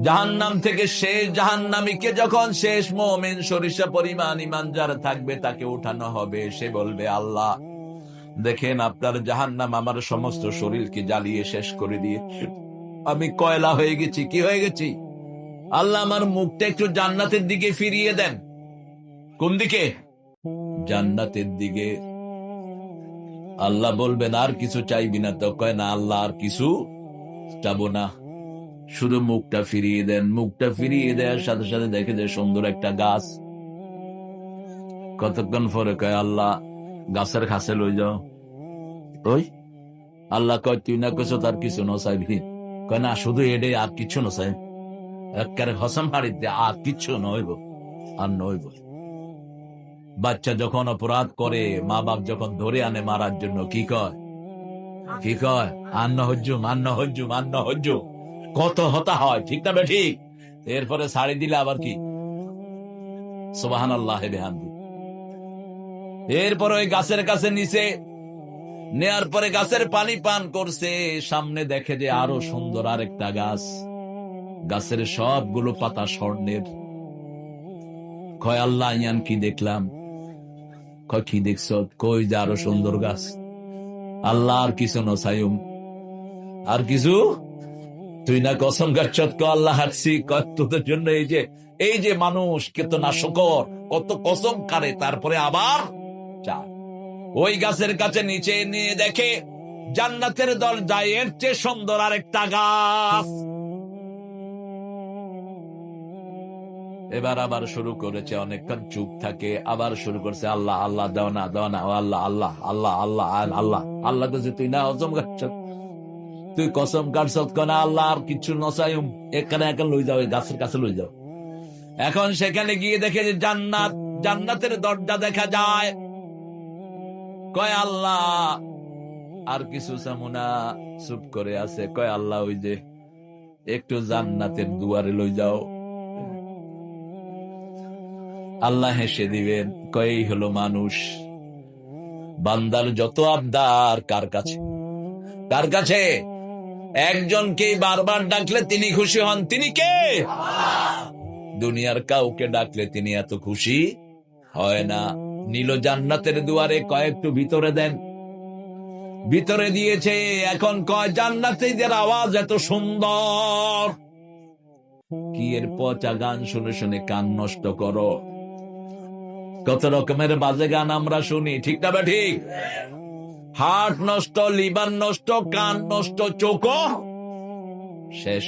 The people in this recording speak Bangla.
জাহান্নাম থেকে শেষ জাহান্নামীকে যখন শেষ মুমিন সরিষা পরিমাণ ঈমান যার থাকবে তাকে উঠানো হবে, সে বলবে, আল্লাহ দেখেন আপনার জাহান্নাম আমার সমস্ত শরীরকে জ্বালিয়ে শেষ করে দিয়েছে, আমি কয়লা হয়ে গেছি। কি হয়ে গেছি? আল্লাহ আমার মুখটা একটু জান্নাতের দিকে ফিরিয়ে দেন। কোন দিকে? জান্নাতের দিকে। আল্লাহ বলবেন, আর কিছু চাইবি না? তো কয় না আল্লাহ, আর কিছু চাবো না, শুধু মুখটা ফিরিয়ে দেন। মুখটা ফিরিয়ে দেওয়ার সাথে সাথে দেখে যে সুন্দর একটা গাছ। কতক্ষণ পরে কয় আল্লাহ গাছের কাছে লই যাও। ওই আল্লাহ কয়, তুই না কেছো তার কিছু নচাইবি? কয় না, শুধু এডে, আর কিছু নচাই। একেবারে হসম হাড়িতে আর কিচ্ছু নইব, আর নইব। বাচ্চা যখন অপরাধ করে, মা বাপ যখন ধরে আনে মারার জন্য, কি কয়? কি কয়? আন্ন হজ্জুম, আন্ন হজ্জুম, আন্ন হজ্জুম। কত হতা হয়, ঠিক না ঠিক? এরপরে ছাড়ি দিলে আবার কি? সুবহানাল্লাহি বিহামদি। এরপর ওই গাছের কাছে নিচে নেয়ার পরে গাছের পানি পান করছে, সামনে দেখে যে আরো সুন্দর আরেকটা গাছ, গাছের সবগুলো পাতা স্বর্ণের। কয় আল্লাহ ইয়ান কি দেখলাম? কয় কি দেখছ? কই যে আরো সুন্দর গাছ। আল্লাহ আর কিছু নসাইম, আর কিছু? তুই না কসম গাচ্ছত? ক আল্লাহ হাঁটছি, তোদের জন্য এই যে মানুষ কত নাশকর, কত কসম কারে, তারপরে আবার চা। ওই গাছের কাছে নিচে নিয়ে দেখে জান্নাতের দরজায় এর চেয়ে সুন্দর আরেকটা গাছ। এবার আবার শুরু করেছে, অনেকক্ষণ চুপ থাকে, আবার শুরু করছে, আল্লাহ আল্লাহ দাও না, দাও না, ও আল্লাহ আল্লাহ আল্লাহ আল্লাহ আল্লাহ আল্লাহ। কাছে তুই না হজম গাছ, তুই কসম কাটছত না আল্লাহ আর কিছু নচাইম, এখানে এখন লই যাও, গাছের কাছে লই যাও। এখন সেখানে গিয়ে দেখে যে জান্নাত, জান্নাতের দরজা দেখা যায়। কয় আল্লাহ আর কিছু চামুনা? চুপ করে আছে। কয় আল্লাহ ওই যে একটু জান্নাতের দুয়ারে লই যাও। আল্লাহ হেসে দিবেন, কয় এই হলো মানুষ। বান্দার যত আবদার কার কাছে? কার কাছে? একজনকে বারবার ডাকলে তিনি খুশি হন, তিনি কে? দুনিয়ার কাউকে ডাকলে তিনি এত খুশি হয় না। নীল জান্নাতের দুয়ারে, কয়েকটু ভিতরে দেন। ভিতরে দিয়েছে, এখন কয় জান্নাতীদের আওয়াজ এত সুন্দর, কি এর পচা গান শুনে শুনে কান নষ্ট করো। কত রকমের বাজে গান আমরা শুনি, ঠিক না বা ঠিক? হার্ট নষ্ট, লিভার নষ্ট, কান নষ্ট, চোখ শেষ।